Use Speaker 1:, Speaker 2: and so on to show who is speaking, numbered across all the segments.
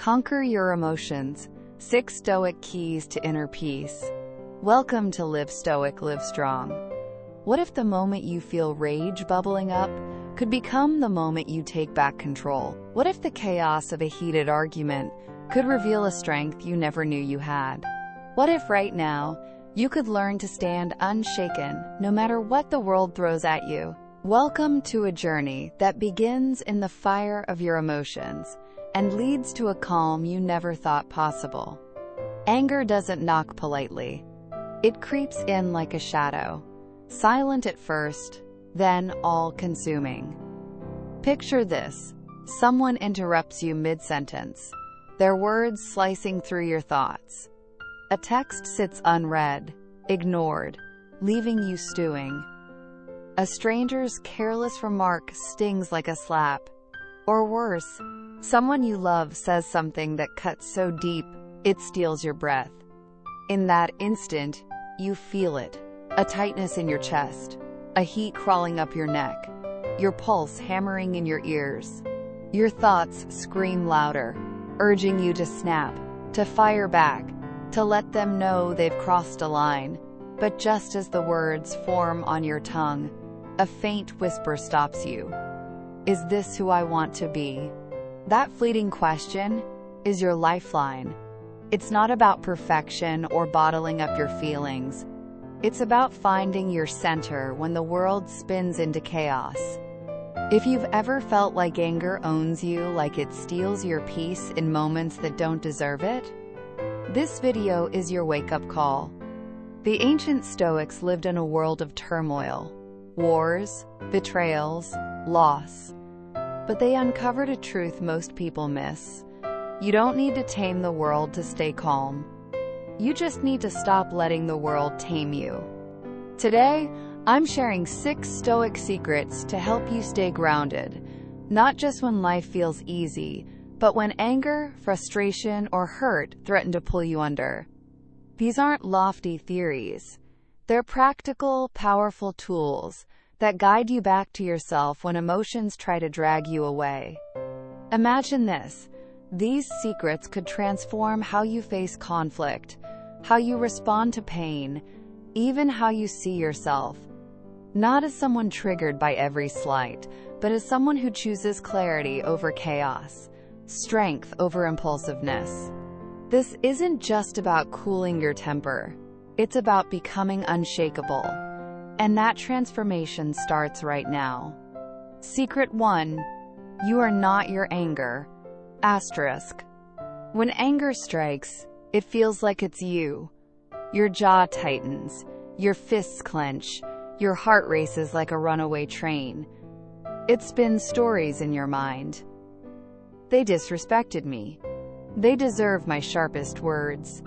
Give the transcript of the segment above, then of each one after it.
Speaker 1: Conquer your emotions. 6 Stoic keys to inner peace. Welcome to Live Stoic, Live Strong. What if the moment you feel rage bubbling up could become the moment you take back control? What if the chaos of a heated argument could reveal a strength you never knew you had? What if right now you could learn to stand unshaken no matter what the world throws at you? Welcome to a journey that begins in the fire of your emotions and leads to a calm you never thought possible. Anger doesn't knock politely. It creeps in like a shadow, silent at first, then all-consuming. Picture this. Someone interrupts you mid-sentence, their words slicing through your thoughts. A text sits unread, ignored, leaving you stewing. A stranger's careless remark stings like a slap. Or worse, someone you love says something that cuts so deep, it steals your breath. In that instant, you feel it. A tightness in your chest, a heat crawling up your neck, your pulse hammering in your ears. Your thoughts scream louder, urging you to snap, to fire back, to let them know they've crossed a line. But just as the words form on your tongue, a faint whisper stops you. Is this who I want to be? That fleeting question is your lifeline. It's not about perfection or bottling up your feelings. It's about finding your center when the world spins into chaos. If you've ever felt like anger owns you, like it steals your peace in moments that don't deserve it, this video is your wake-up call. The ancient Stoics lived in a world of turmoil, wars, betrayals, loss. But they uncovered a truth most people miss. You don't need to tame the world to stay calm. You just need to stop letting the world tame you. Today, I'm sharing 6 Stoic secrets to help you stay grounded, not just when life feels easy, but when anger, frustration, or hurt threaten to pull you under. These aren't lofty theories. They're practical, powerful tools that guide you back to yourself when emotions try to drag you away. Imagine this. These secrets could transform how you face conflict, how you respond to pain, even how you see yourself. Not as someone triggered by every slight, but as someone who chooses clarity over chaos, strength over impulsiveness. This isn't just about cooling your temper. It's about becoming unshakable. And that transformation starts right now. Secret 1. You are not your anger. Asterisk. When anger strikes, it feels like it's you. Your jaw tightens, your fists clench, your heart races like a runaway train. It spins stories in your mind. They disrespected me. They deserve my sharpest words.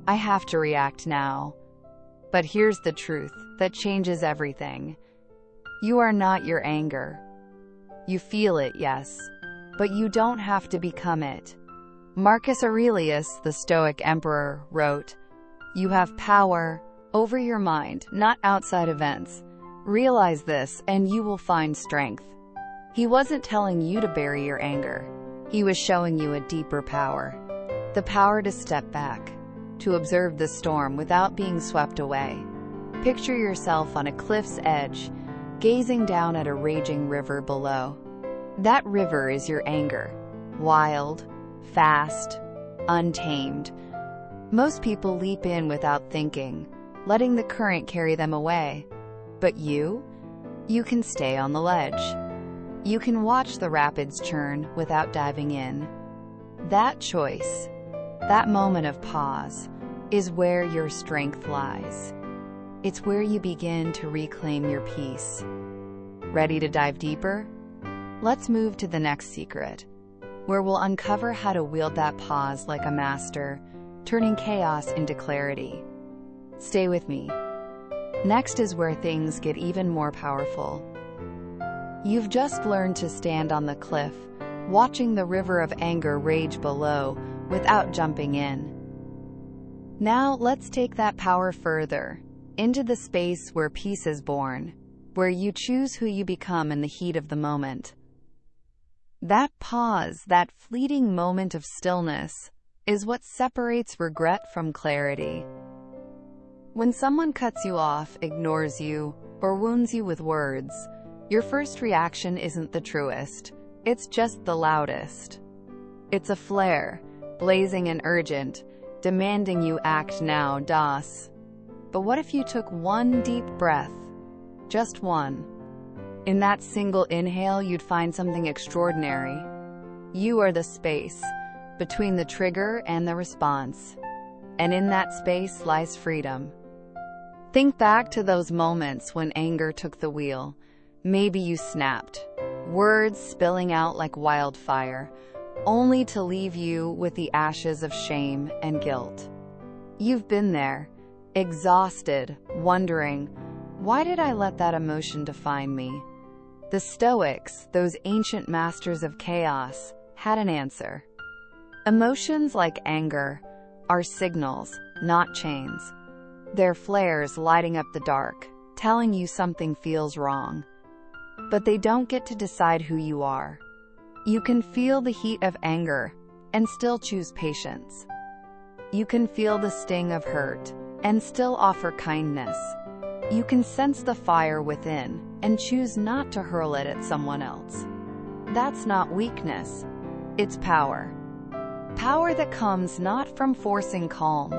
Speaker 1: I have to react now. But here's the truth that changes everything. You are not your anger. You feel it, yes, but you don't have to become it. Marcus Aurelius, the Stoic emperor, wrote, "You have power over your mind, not outside events. Realize this, and you will find strength." He wasn't telling you to bury your anger. He was showing you a deeper power. The power to step back, to observe the storm without being swept away. Picture yourself on a cliff's edge, gazing down at a raging river below. That river is your anger. Wild, fast, untamed. Most people leap in without thinking, letting the current carry them away. But you can stay on the ledge. You can watch the rapids churn without diving in. That choice, that moment of pause, is where your strength lies. It's where you begin to reclaim your peace. Ready to dive deeper? Let's move to the next secret, where we'll uncover how to wield that pause like a master, turning chaos into clarity. Stay with me. Next is where things get even more powerful. You've just learned to stand on the cliff, watching the river of anger rage below without jumping in. Now let's take that power further, into the space where peace is born, where you choose who you become in the heat of the moment. That pause, that fleeting moment of stillness, is what separates regret from clarity. When someone cuts you off, ignores you, or wounds you with words, your first reaction isn't the truest. It's just the loudest. It's a flare, blazing and urgent, demanding you act now, das. But what if you took one deep breath? Just one. In that single inhale, you'd find something extraordinary. You are the space between the trigger and the response. And in that space lies freedom. Think back to those moments when anger took the wheel. Maybe you snapped, words spilling out like wildfire, only to leave you with the ashes of shame and guilt. You've been there, exhausted, wondering, why did I let that emotion define me? The Stoics, those ancient masters of chaos, had an answer. Emotions like anger are signals, not chains. They're flares lighting up the dark, telling you something feels wrong. But they don't get to decide who you are. You can feel the heat of anger and still choose patience. You can feel the sting of hurt and still offer kindness. You can sense the fire within and choose not to hurl it at someone else. That's not weakness. It's power. Power that comes not from forcing calm,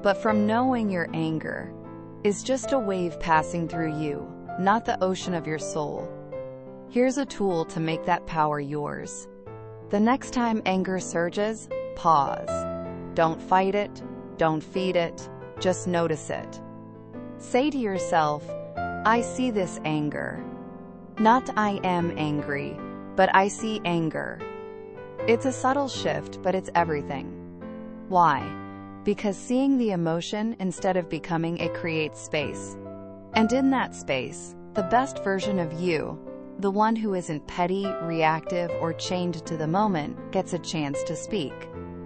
Speaker 1: but from knowing your anger is just a wave passing through you, not the ocean of your soul. Here's a tool to make that power yours. The next time anger surges, pause. Don't fight it, don't feed it, just notice it. Say to yourself, I see this anger. Not I am angry, but I see anger. It's a subtle shift, but it's everything. Why? Because seeing the emotion instead of becoming it creates space. And in that space, the best version of you, the one who isn't petty, reactive, or chained to the moment, gets a chance to speak.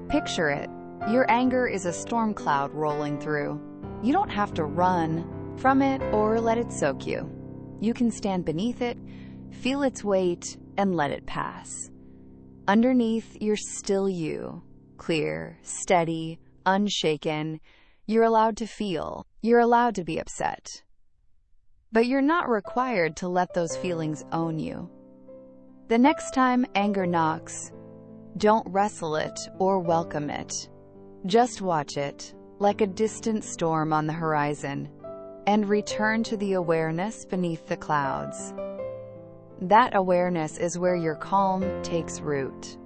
Speaker 1: Picture it. Your anger is a storm cloud rolling through. You don't have to run from it or let it soak you. You can stand beneath it, feel its weight, and let it pass. Underneath, you're still you. Clear, steady, unshaken. You're allowed to feel. You're allowed to be upset. But you're not required to let those feelings own you. The next time anger knocks, don't wrestle it or welcome it. Just watch it, like a distant storm on the horizon, and return to the awareness beneath the clouds. That awareness is where your calm takes root.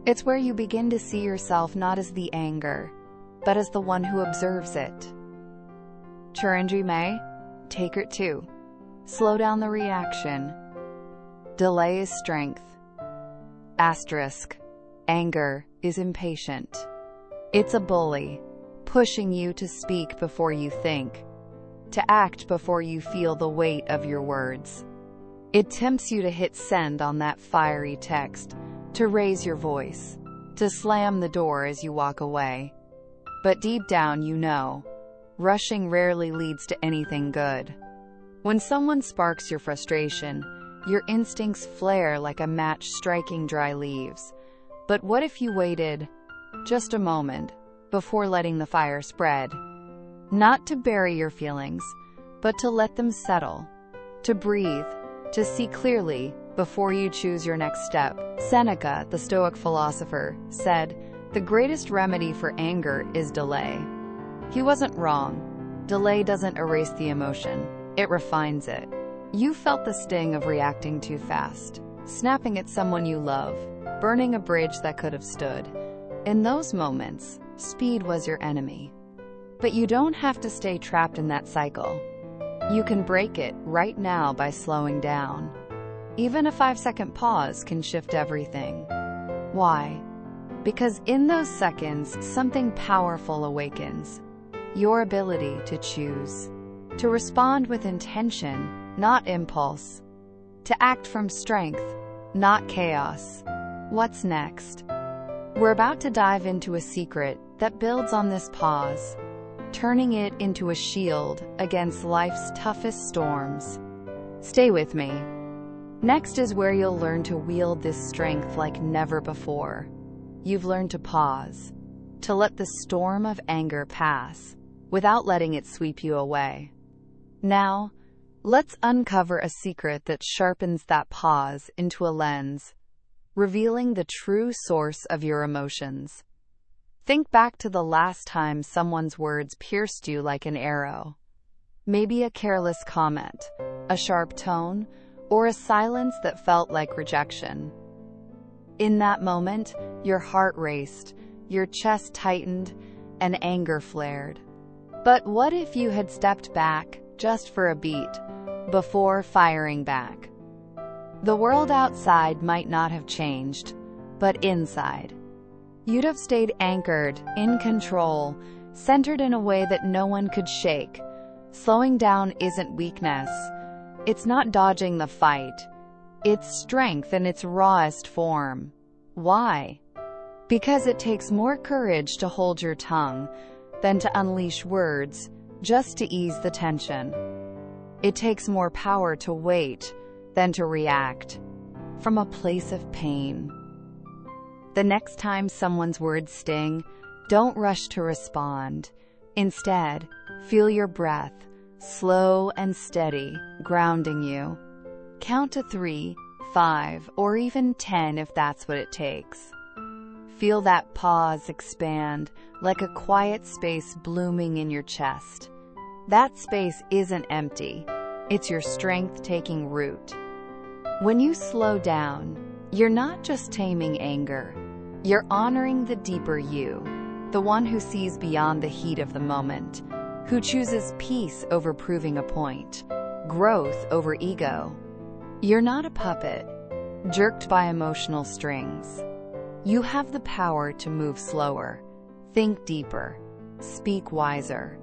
Speaker 1: It's where you begin to see yourself not as the anger, but as the one who observes it. Chiranji May, Taker 2. Slow down the reaction. Delay is strength. Asterisk. Anger is impatient. It's a bully, pushing you to speak before you think, to act before you feel the weight of your words. It tempts you to hit send on that fiery text, to raise your voice, to slam the door as you walk away. But deep down you know, rushing rarely leads to anything good. When someone sparks your frustration, your instincts flare like a match striking dry leaves. But what if you waited just a moment before letting the fire spread? Not to bury your feelings, but to let them settle, to breathe, to see clearly before you choose your next step. Seneca, the Stoic philosopher, said, "The greatest remedy for anger is delay." He wasn't wrong. Delay doesn't erase the emotion, it refines it. You felt the sting of reacting too fast, snapping at someone you love, burning a bridge that could have stood. In those moments, speed was your enemy. But you don't have to stay trapped in that cycle. You can break it right now by slowing down. Even a 5-second pause can shift everything. Why? Because in those seconds, something powerful awakens. Your ability to choose. To respond with intention, not impulse. To act from strength, not chaos. What's next? We're about to dive into a secret that builds on this pause, turning it into a shield against life's toughest storms. Stay with me. Next is where you'll learn to wield this strength like never before. You've learned to pause, to let the storm of anger pass without letting it sweep you away. Now, let's uncover a secret that sharpens that pause into a lens, revealing the true source of your emotions. Think back to the last time someone's words pierced you like an arrow. Maybe a careless comment, a sharp tone, or a silence that felt like rejection. In that moment, your heart raced, your chest tightened, and anger flared. But what if you had stepped back just for a beat before firing back? The world outside might not have changed, but inside, you'd have stayed anchored, in control, centered in a way that no one could shake. Slowing down isn't weakness. It's not dodging the fight. It's strength in its rawest form. Why? Because it takes more courage to hold your tongue than to unleash words just to ease the tension. It takes more power to wait than to react from a place of pain. The next time someone's words sting, don't rush to respond. Instead, feel your breath, slow and steady, grounding you. Count to 3, 5, or even 10 if that's what it takes. Feel that pause expand like a quiet space blooming in your chest. That space isn't empty. It's your strength taking root. When you slow down, you're not just taming anger. You're honoring the deeper you, the one who sees beyond the heat of the moment, who chooses peace over proving a point, growth over ego. You're not a puppet, jerked by emotional strings. You have the power to move slower, think deeper, speak wiser.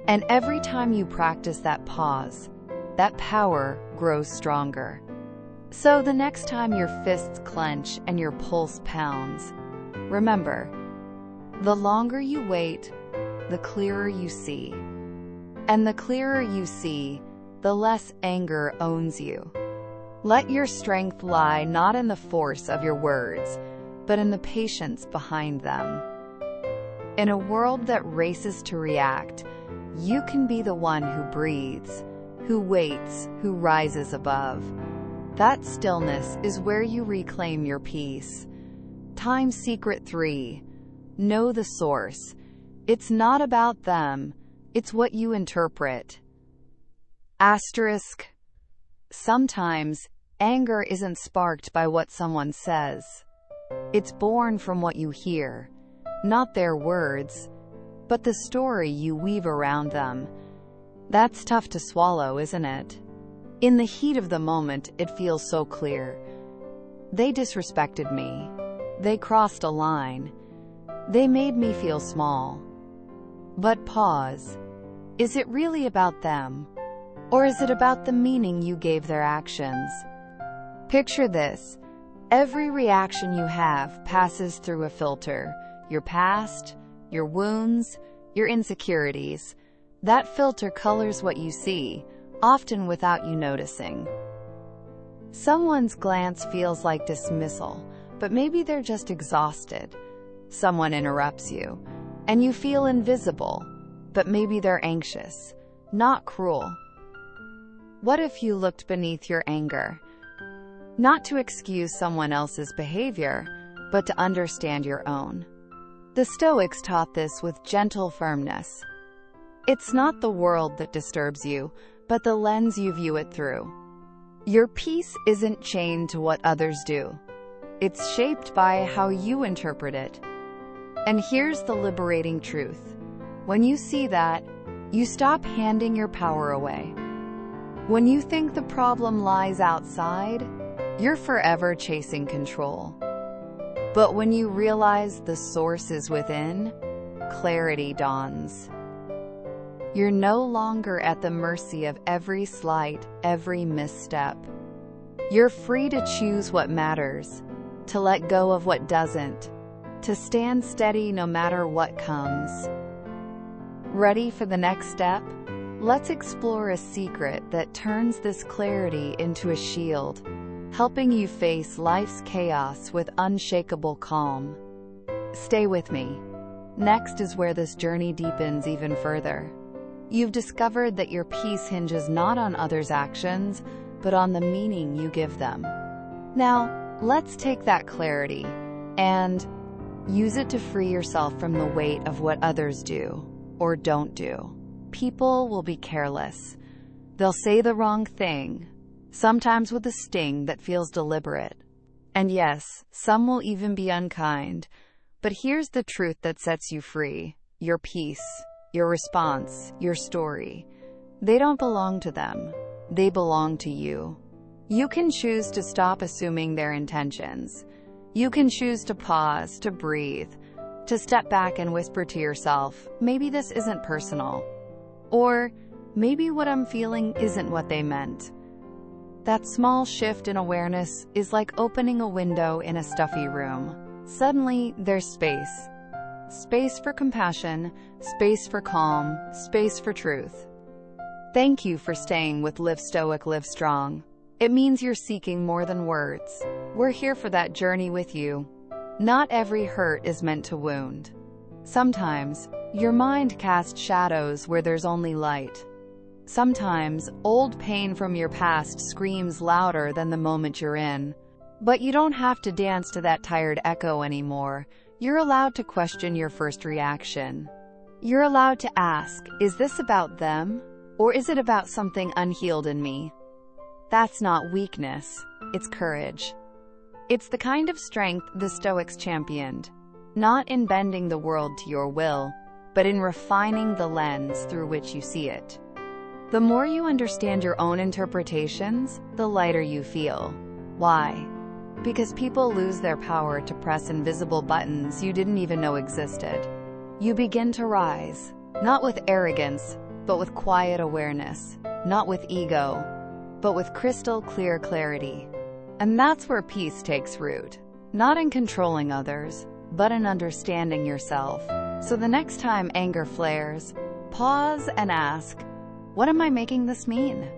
Speaker 1: And every time you practice that pause, that power grows stronger. So the next time your fists clench and your pulse pounds, remember, the longer you wait, the clearer you see. And the clearer you see, the less anger owns you. Let your strength lie not in the force of your words, but in the patience behind them. In a world that races to react, you can be the one who breathes, who waits, who rises above. That stillness is where you reclaim your peace. Time secret 3. Know the source. It's not about them. It's what you interpret. Asterisk. Sometimes, anger isn't sparked by what someone says. It's born from what you hear. Not their words, but the story you weave around them. That's tough to swallow, isn't it? In the heat of the moment, it feels so clear. They disrespected me. They crossed a line. They made me feel small. But pause. Is it really about them? Or is it about the meaning you gave their actions? Picture this. Every reaction you have passes through a filter. Your past, your wounds, your insecurities. That filter colors what you see, often without you noticing. Someone's glance feels like dismissal, but maybe they're just exhausted. Someone interrupts you, and you feel invisible, but maybe they're anxious, not cruel. What if you looked beneath your anger? Not to excuse someone else's behavior, but to understand your own. The Stoics taught this with gentle firmness. It's not the world that disturbs you, but the lens you view it through. Your peace isn't chained to what others do. It's shaped by how you interpret it. And here's the liberating truth. When you see that, you stop handing your power away. When you think the problem lies outside, you're forever chasing control. But when you realize the source is within, clarity dawns. You're no longer at the mercy of every slight, every misstep. You're free to choose what matters, to let go of what doesn't, to stand steady no matter what comes. Ready for the next step? Let's explore a secret that turns this clarity into a shield. helping you face life's chaos with unshakable calm. Stay with me. Next is where this journey deepens even further. You've discovered that your peace hinges not on others' actions, but on the meaning you give them. Now, let's take that clarity and use it to free yourself from the weight of what others do or don't do. People will be careless. They'll say the wrong thing, sometimes with a sting that feels deliberate. And yes, some will even be unkind. But here's the truth that sets you free: your peace, your response, your story. They don't belong to them. They belong to you. You can choose to stop assuming their intentions. You can choose to pause, to breathe, to step back and whisper to yourself, maybe this isn't personal. Or maybe what I'm feeling isn't what they meant. That small shift in awareness is like opening a window in a stuffy room. Suddenly, there's space. Space for compassion, space for calm, space for truth. Thank you for staying with Live Stoic, Live Strong. It means you're seeking more than words. We're here for that journey with you. Not every hurt is meant to wound. Sometimes, your mind casts shadows where there's only light. Sometimes, old pain from your past screams louder than the moment you're in. But you don't have to dance to that tired echo anymore. You're allowed to question your first reaction. You're allowed to ask, is this about them? Or is it about something unhealed in me? That's not weakness, it's courage. It's the kind of strength the Stoics championed, not in bending the world to your will, but in refining the lens through which you see it. The more you understand your own interpretations, the lighter you feel. Why? Because people lose their power to press invisible buttons you didn't even know existed. You begin to rise, not with arrogance, but with quiet awareness, not with ego, but with crystal clear clarity. And that's where peace takes root, not in controlling others, but in understanding yourself. So the next time anger flares, pause and ask, what am I making this mean?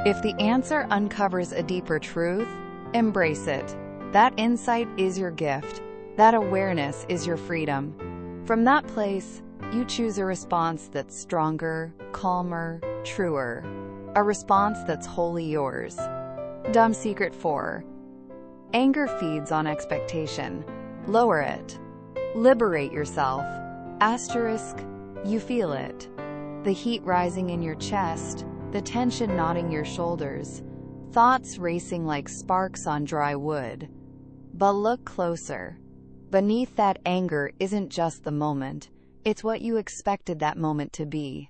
Speaker 1: If the answer uncovers a deeper truth, embrace it. That insight is your gift. That awareness is your freedom. From that place, you choose a response that's stronger, calmer, truer. A response that's wholly yours. Dumb secret 4. Anger feeds on expectation. Lower it. Liberate yourself. Asterisk, you feel it. The heat rising in your chest, the tension knotting your shoulders, thoughts racing like sparks on dry wood. But look closer. Beneath that anger isn't just the moment, it's what you expected that moment to be.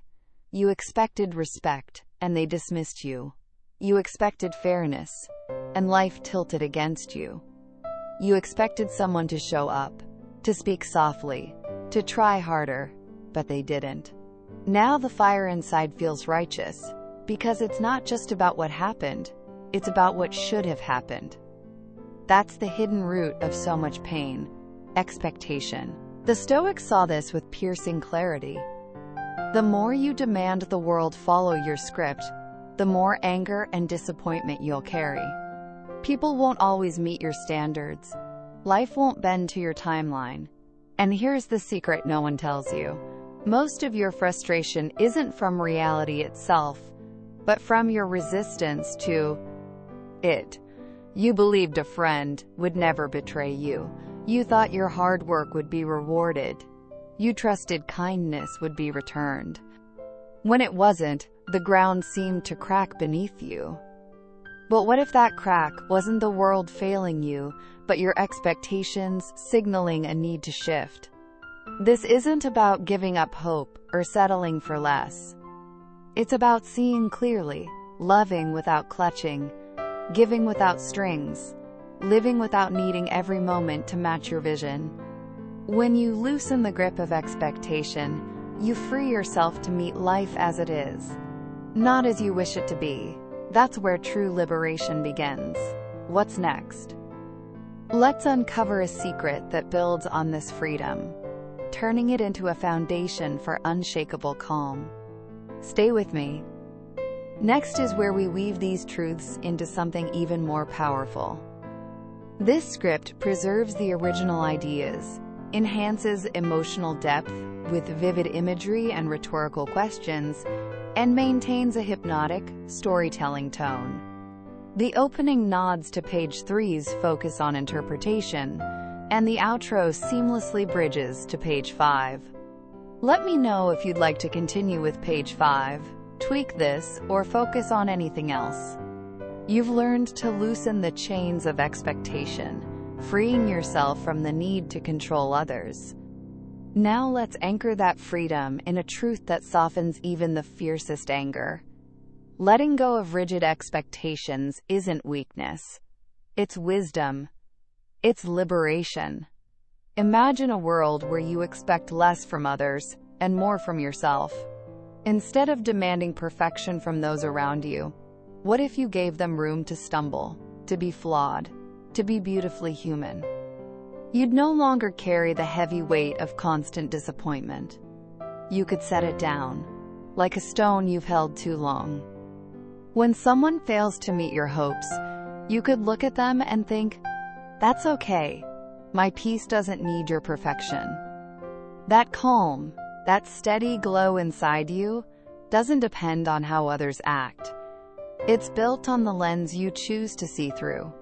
Speaker 1: You expected respect, and they dismissed you. You expected fairness, and life tilted against you. You expected someone to show up, to speak softly, to try harder, but they didn't. Now the fire inside feels righteous, because it's not just about what happened, it's about what should have happened. That's the hidden root of so much pain: expectation. The Stoics saw this with piercing clarity. The more you demand the world follow your script, the more anger and disappointment you'll carry. People won't always meet your standards. Life won't bend to your timeline. And here's the secret no one tells you. Most of your frustration isn't from reality itself, but from your resistance to it. You believed a friend would never betray you. You thought your hard work would be rewarded. You trusted kindness would be returned. When it wasn't, the ground seemed to crack beneath you. But what if that crack wasn't the world failing you, but your expectations signaling a need to shift? This isn't about giving up hope or settling for less. It's about seeing clearly, loving without clutching, giving without strings, living without needing every moment to match your vision. When you loosen the grip of expectation, you free yourself to meet life as it is, not as you wish it to be. That's where true liberation begins. What's next? Let's uncover a secret that builds on this freedom, turning it into a foundation for unshakable calm. Stay with me. Next is where we weave these truths into something even more powerful. This script preserves the original ideas, enhances emotional depth with vivid imagery and rhetorical questions, and maintains a hypnotic, storytelling tone. The opening nods to page 3's focus on interpretation, and the outro seamlessly bridges to page 5. Let me know if you'd like to continue with page 5, tweak this, or focus on anything else. You've learned to loosen the chains of expectation, freeing yourself from the need to control others. Now let's anchor that freedom in a truth that softens even the fiercest anger. Letting go of rigid expectations isn't weakness. It's wisdom. It's liberation. Imagine a world where you expect less from others and more from yourself. Instead of demanding perfection from those around you, what if you gave them room to stumble, to be flawed, to be beautifully human? You'd no longer carry the heavy weight of constant disappointment. You could set it down, like a stone you've held too long. When someone fails to meet your hopes, you could look at them and think, "That's okay. My peace doesn't need your perfection." That calm, that steady glow inside you, doesn't depend on how others act. It's built on the lens you choose to see through.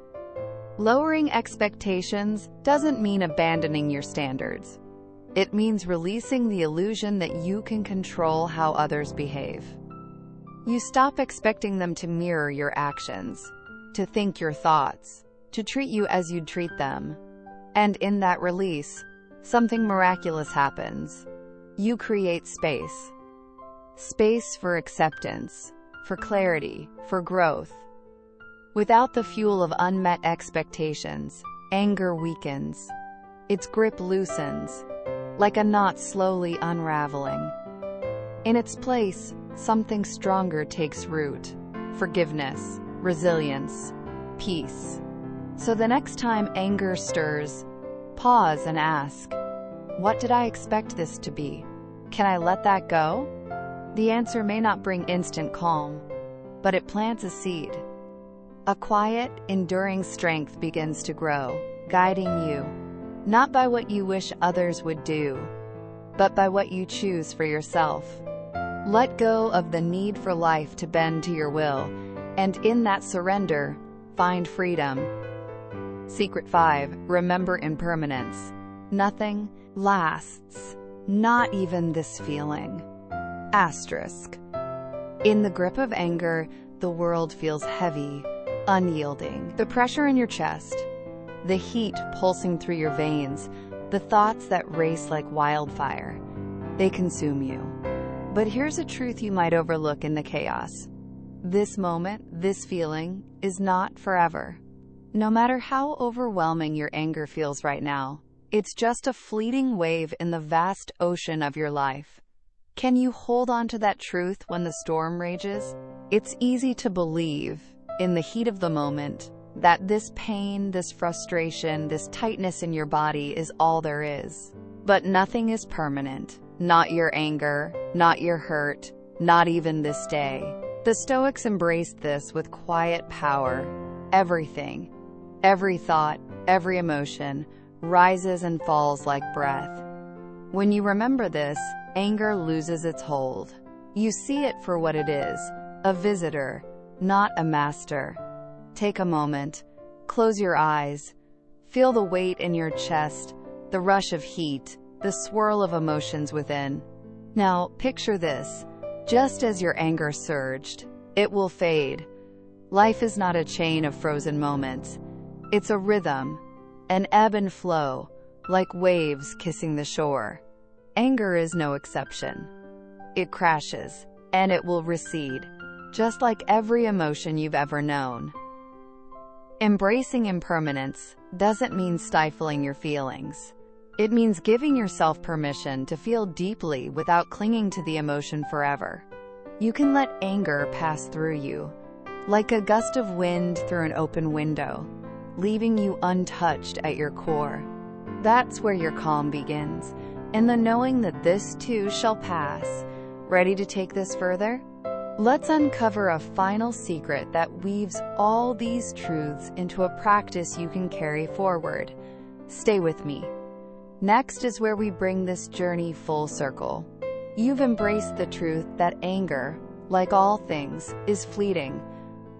Speaker 1: Lowering expectations doesn't mean abandoning your standards. It means releasing the illusion that you can control how others behave. You stop expecting them to mirror your actions, to think your thoughts, to treat you as you'd treat them. And in that release, something miraculous happens. You create space. Space for acceptance, for clarity, for growth. Without the fuel of unmet expectations, anger weakens. Its grip loosens, like a knot slowly unraveling. In its place, something stronger takes root: forgiveness, resilience, peace. So the next time anger stirs, pause and ask, what did I expect this to be? Can I let that go? The answer may not bring instant calm, but it plants a seed. A quiet, enduring strength begins to grow, guiding you, not by what you wish others would do, but by what you choose for yourself. Let go of the need for life to bend to your will, and in that surrender, find freedom. Secret 5. Remember impermanence. Nothing lasts, not even this feeling. Asterisk. In the grip of anger, the world feels heavy, unyielding. The pressure in your chest, the heat pulsing through your veins, the thoughts that race like wildfire, they consume you. But here's a truth you might overlook in the chaos. This moment, this feeling, is not forever. No matter how overwhelming your anger feels right now, it's just a fleeting wave in the vast ocean of your life. Can you hold on to that truth when the storm rages? It's easy to believe, in the heat of the moment, that this pain, this frustration, this tightness in your body is all there is. But nothing is permanent. Not your anger, not your hurt, not even this day. The Stoics embraced this with quiet power. Everything, every thought, every emotion, rises and falls like breath. When you remember this, anger loses its hold. You see it for what it is, a visitor, not a master. Take a moment, close your eyes, feel the weight in your chest, the rush of heat, the swirl of emotions within. Now, picture this. Just as your anger surged, it will fade. Life is not a chain of frozen moments. It's a rhythm, an ebb and flow, like waves kissing the shore. Anger is no exception. It crashes, and it will recede, just like every emotion you've ever known. Embracing impermanence doesn't mean stifling your feelings. It means giving yourself permission to feel deeply without clinging to the emotion forever. You can let anger pass through you, like a gust of wind through an open window, leaving you untouched at your core. That's where your calm begins, in the knowing that this too shall pass. Ready to take this further? Let's uncover a final secret that weaves all these truths into a practice you can carry forward. Stay with me. Next is where we bring this journey full circle. You've embraced the truth that anger, like all things, is fleeting,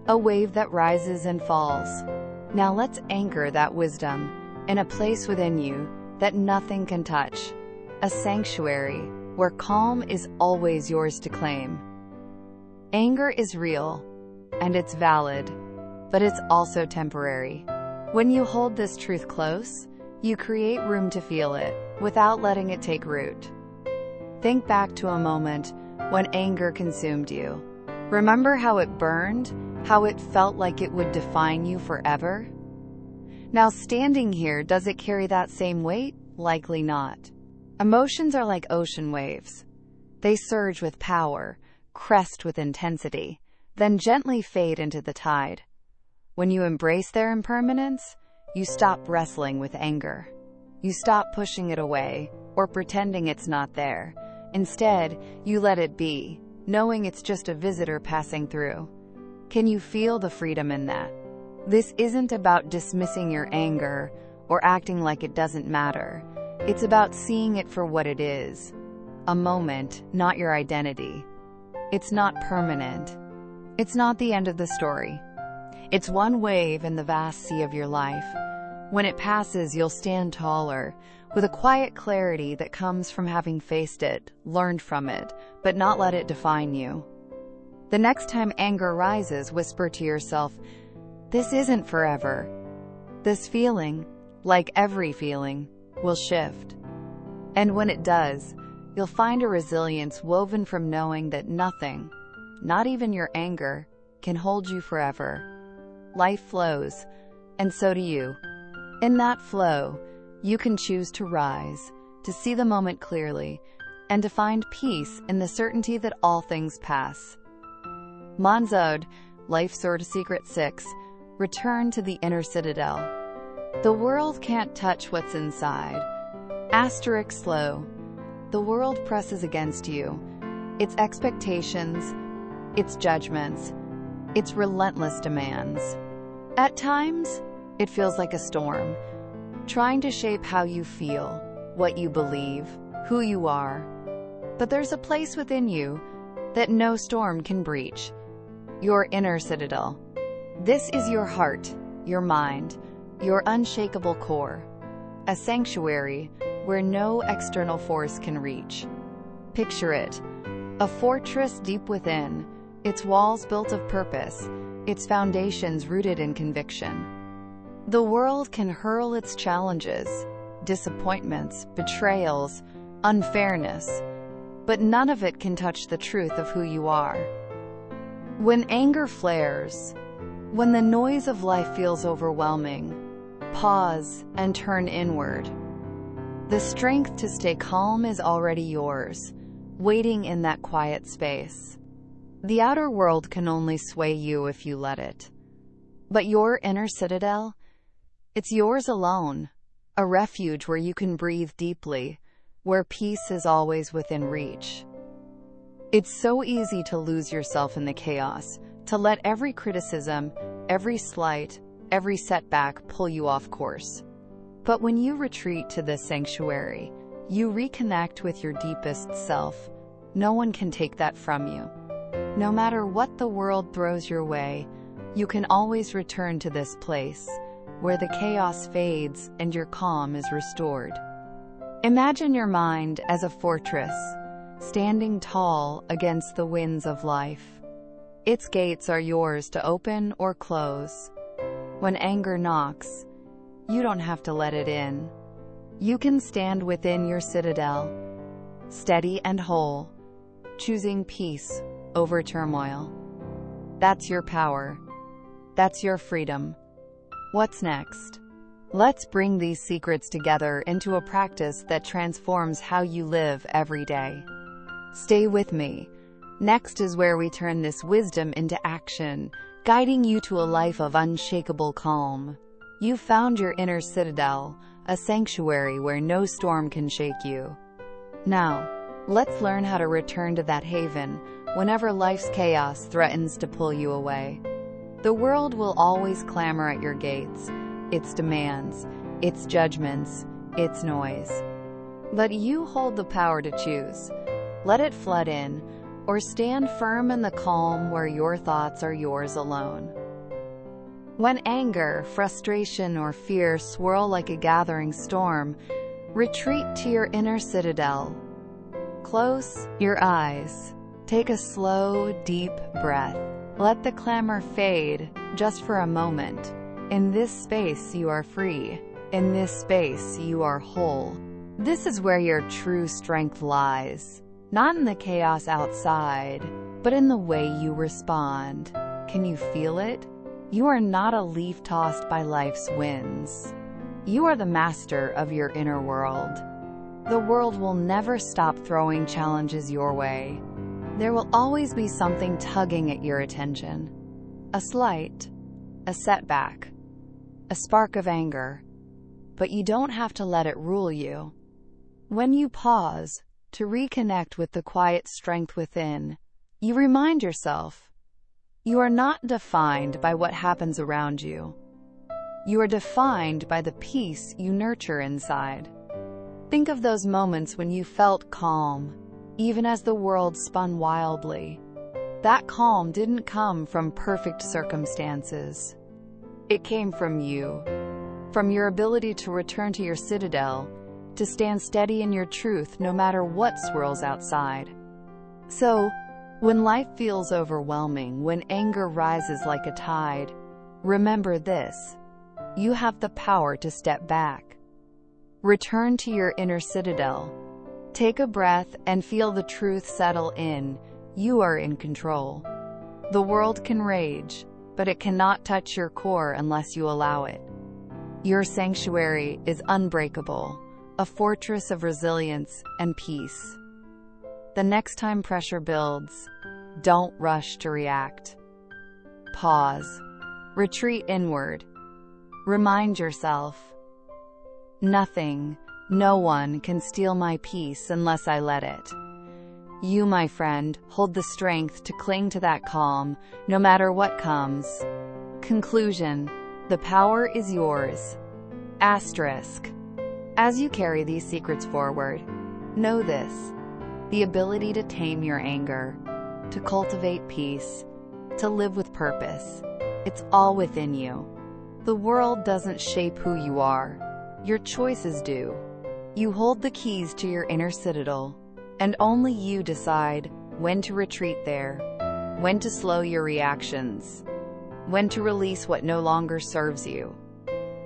Speaker 1: a wave that rises and falls. Now let's anchor that wisdom in a place within you that nothing can touch, a sanctuary where calm is always yours to claim. Anger is real, and it's valid, but it's also temporary. When you hold this truth close, you create room to feel it without letting it take root. Think back to a moment when anger consumed you. Remember how it burned, how it felt like it would define you forever? Now, standing here, does it carry that same weight? Likely not. Emotions are like ocean waves. They surge with power, crest with intensity, then gently fade into the tide. When you embrace their impermanence, you stop wrestling with anger. You stop pushing it away or pretending it's not there. Instead, you let it be, knowing it's just a visitor passing through. Can you feel the freedom in that? This isn't about dismissing your anger or acting like it doesn't matter. It's about seeing it for what it is. A moment, not your identity. It's not permanent. It's not the end of the story. It's one wave in the vast sea of your life. When it passes, you'll stand taller, with a quiet clarity that comes from having faced it, learned from it, but not let it define you. The next time anger rises, whisper to yourself, "This isn't forever." This feeling, like every feeling, will shift. And when it does, you'll find a resilience woven from knowing that nothing, not even your anger, can hold you forever. Life flows, and so do you. In that flow, you can choose to rise, to see the moment clearly, and to find peace in the certainty that all things pass. Monzode, Life Sword Secret 6, return to the inner citadel. The world can't touch what's inside. Asterisk slow. The world presses against you. Its expectations, its judgments, its relentless demands. At times, it feels like a storm, trying to shape how you feel, what you believe, who you are. But there's a place within you that no storm can breach. Your inner citadel. This is your heart, your mind, your unshakable core. A sanctuary where no external force can reach. Picture it. A fortress deep within, its walls built of purpose, its foundations rooted in conviction. The world can hurl its challenges, disappointments, betrayals, unfairness, but none of it can touch the truth of who you are. When anger flares, when the noise of life feels overwhelming, pause and turn inward. The strength to stay calm is already yours, waiting in that quiet space. The outer world can only sway you if you let it. But your inner citadel, it's yours alone, a refuge where you can breathe deeply, where peace is always within reach. It's so easy to lose yourself in the chaos, to let every criticism, every slight, every setback pull you off course. But when you retreat to this sanctuary, you reconnect with your deepest self. No one can take that from you. No matter what the world throws your way, you can always return to this place, where the chaos fades and your calm is restored. Imagine your mind as a fortress, standing tall against the winds of life. Its gates are yours to open or close. When anger knocks, you don't have to let it in. You can stand within your citadel, steady and whole, choosing peace over turmoil. That's your power. That's your freedom. What's next? Let's bring these secrets together into a practice that transforms how you live every day. Stay with me. Next is where we turn this wisdom into action, guiding you to a life of unshakable calm. You've found your inner citadel, a sanctuary where no storm can shake you. Now, let's learn how to return to that haven, whenever life's chaos threatens to pull you away. The world will always clamor at your gates, its demands, its judgments, its noise. But you hold the power to choose. Let it flood in, or stand firm in the calm where your thoughts are yours alone. When anger, frustration, or fear swirl like a gathering storm, retreat to your inner citadel. Close your eyes. Take a slow, deep breath. Let the clamor fade, just for a moment. In this space you are free. In this space you are whole. This is where your true strength lies. Not in the chaos outside, but in the way you respond. Can you feel it? You are not a leaf tossed by life's winds. You are the master of your inner world. The world will never stop throwing challenges your way. There will always be something tugging at your attention. A slight, a setback, a spark of anger. But you don't have to let it rule you. When you pause to reconnect with the quiet strength within, you remind yourself, you are not defined by what happens around you. You are defined by the peace you nurture inside. Think of those moments when you felt calm, even as the world spun wildly. That calm didn't come from perfect circumstances. It came from you, from your ability to return to your citadel, to stand steady in your truth no matter what swirls outside. So, when life feels overwhelming, when anger rises like a tide, remember this: you have the power to step back. Return to your inner citadel. Take a breath and feel the truth settle in. You are in control. The world can rage, but it cannot touch your core unless you allow it. Your sanctuary is unbreakable, a fortress of resilience and peace. The next time pressure builds, don't rush to react. Pause. Retreat inward. Remind yourself, nothing, no one can steal my peace unless I let it. You, my friend, hold the strength to cling to that calm, no matter what comes. Conclusion: the power is yours. Asterisk. As you carry these secrets forward, know this: the ability to tame your anger, to cultivate peace, to live with purpose, it's all within you. The world doesn't shape who you are. Your choices do. You hold the keys to your inner citadel, and only you decide when to retreat there, when to slow your reactions, when to release what no longer serves you.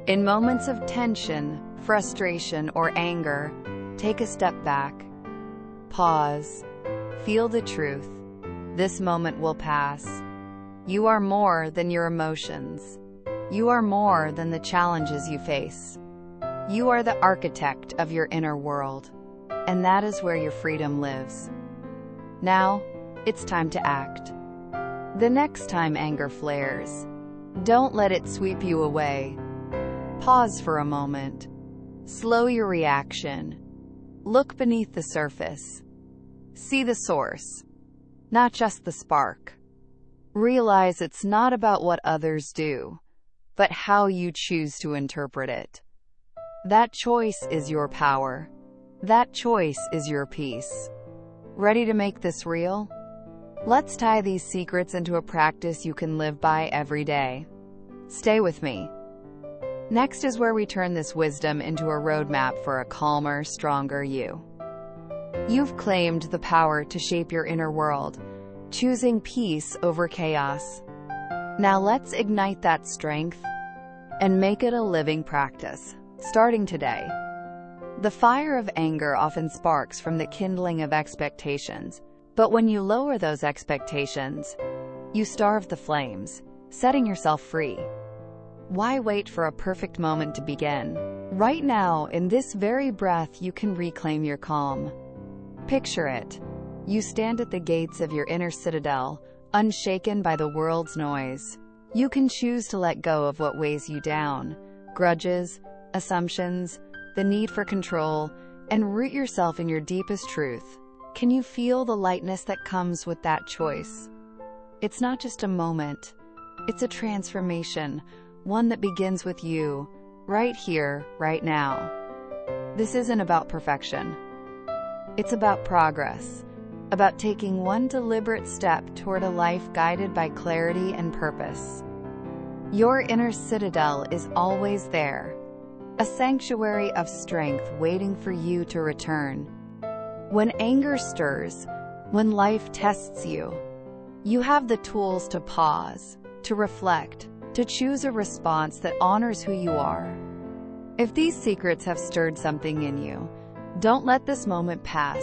Speaker 1: In moments of tension, frustration, or anger, take a step back. Pause. Feel the truth. This moment will pass. You are more than your emotions. You are more than the challenges you face. You are the architect of your inner world, and that is where your freedom lives. Now, it's time to act. The next time anger flares, don't let it sweep you away. Pause for a moment. Slow your reaction. Look beneath the surface. See the source, not just the spark. Realize it's not about what others do, but how you choose to interpret it. That choice is your power. That choice is your peace. Ready to make this real? Let's tie these secrets into a practice you can live by every day. Stay with me. Next is where we turn this wisdom into a roadmap for a calmer, stronger you. You've claimed the power to shape your inner world, choosing peace over chaos. Now let's ignite that strength and make it a living practice, starting today. The fire of anger often sparks from the kindling of expectations, but when you lower those expectations, you starve the flames, setting yourself free. Why wait for a perfect moment to begin? Right now, in this very breath, you can reclaim your calm. Picture it. You stand at the gates of your inner citadel, unshaken by the world's noise. You can choose to let go of what weighs you down, grudges, assumptions, the need for control, and root yourself in your deepest truth. Can you feel the lightness that comes with that choice? It's not just a moment. It's a transformation, one that begins with you, right here, right now. This isn't about perfection. It's about progress, about taking one deliberate step toward a life guided by clarity and purpose. Your inner citadel is always there, a sanctuary of strength waiting for you to return. When anger stirs, when life tests you, you have the tools to pause, to reflect, to choose a response that honors who you are. If these secrets have stirred something in you, don't let this moment pass.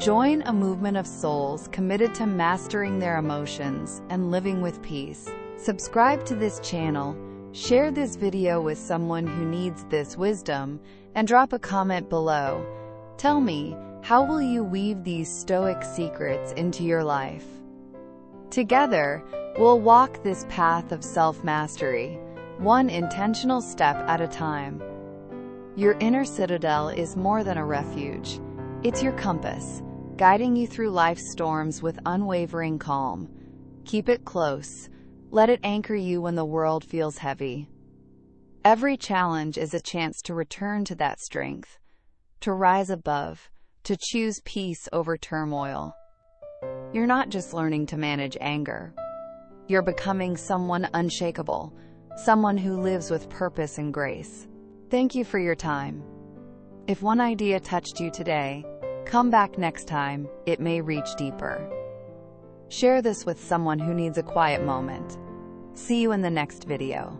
Speaker 1: Join a movement of souls committed to mastering their emotions and living with peace. Subscribe to this channel, share this video with someone who needs this wisdom, and drop a comment below. Tell me, how will you weave these Stoic secrets into your life? Together, we'll walk this path of self-mastery, one intentional step at a time. Your inner citadel is more than a refuge. It's your compass, guiding you through life's storms with unwavering calm. Keep it close. Let it anchor you when the world feels heavy. Every challenge is a chance to return to that strength, to rise above, to choose peace over turmoil. You're not just learning to manage anger. You're becoming someone unshakable, someone who lives with purpose and grace. Thank you for your time. If one idea touched you today, come back next time. It may reach deeper. Share this with someone who needs a quiet moment. See you in the next video.